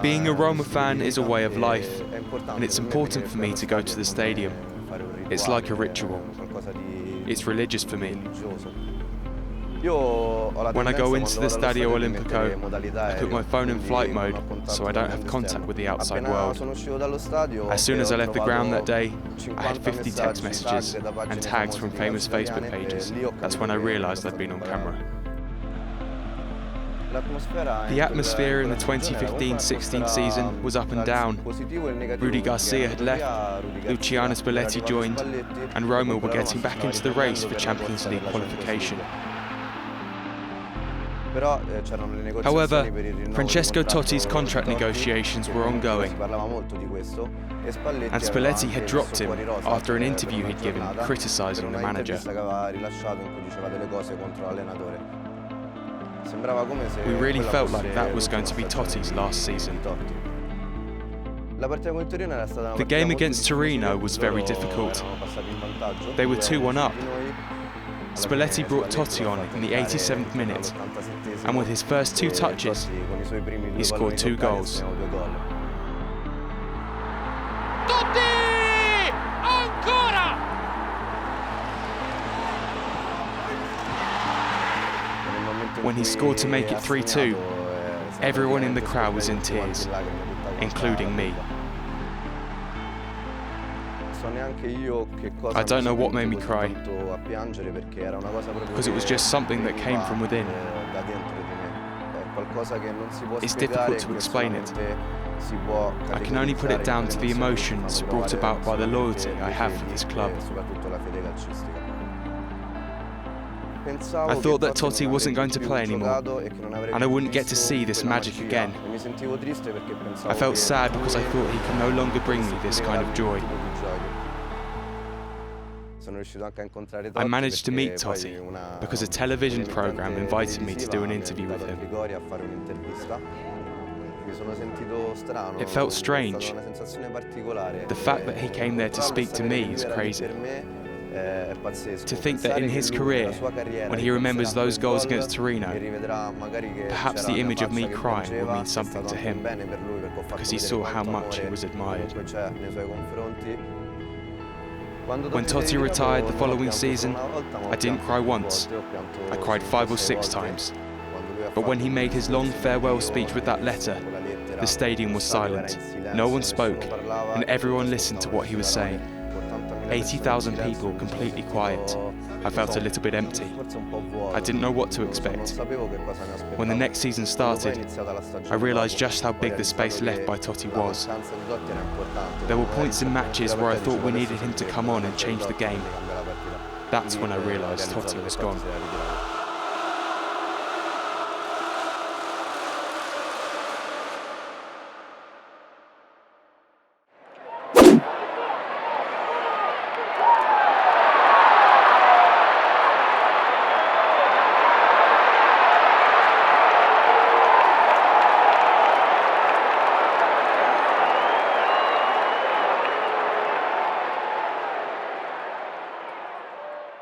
Being a Roma fan is a way of life, and it's important for me to go to the stadium. It's like a ritual. It's religious for me. When I go into the Stadio Olimpico, I put my phone in flight mode so I don't have contact with the outside world. As soon as I left the ground that day, I had 50 text messages and tags from famous Facebook pages. That's when I realised I'd been on camera. The atmosphere in the 2015-16 season was up and down. Rudi Garcia had left, Luciano Spalletti joined, and Roma were getting back into the race for Champions League qualification. However, Francesco Totti's contract negotiations were ongoing, and Spalletti had dropped him after an interview he'd given criticising the manager. We really felt like that was going to be Totti's last season. The game against Torino was very difficult. They were 2-1 up. Spalletti brought Totti on in the 87th minute, and with his first 2 touches, he scored 2 goals. Totti! Ancora! When he scored to make it 3-2, everyone in the crowd was in tears, including me. I don't know what made me cry, because it was just something that came from within. It's difficult to explain it. I can only put it down to the emotions brought about by the loyalty I have for this club. I thought that Totti wasn't going to play anymore, and I wouldn't get to see this magic again. I felt sad because I thought he could no longer bring me this kind of joy. I managed to meet Totti because a television program invited me to do an interview with him. It felt strange. The fact that he came there to speak to me is crazy. To think that in his career, when he remembers those goals against Torino, perhaps the image of me crying would mean something to him, because he saw how much he was admired. When Totti retired the following season, I didn't cry once. I cried 5 or 6 times. But when he made his long farewell speech with that letter, the stadium was silent. No one spoke, and everyone listened to what he was saying. 80,000 people completely quiet. I felt a little bit empty. I didn't know what to expect. When the next season started, I realised just how big the space left by Totti was. There were points in matches where I thought we needed him to come on and change the game. That's when I realised Totti was gone.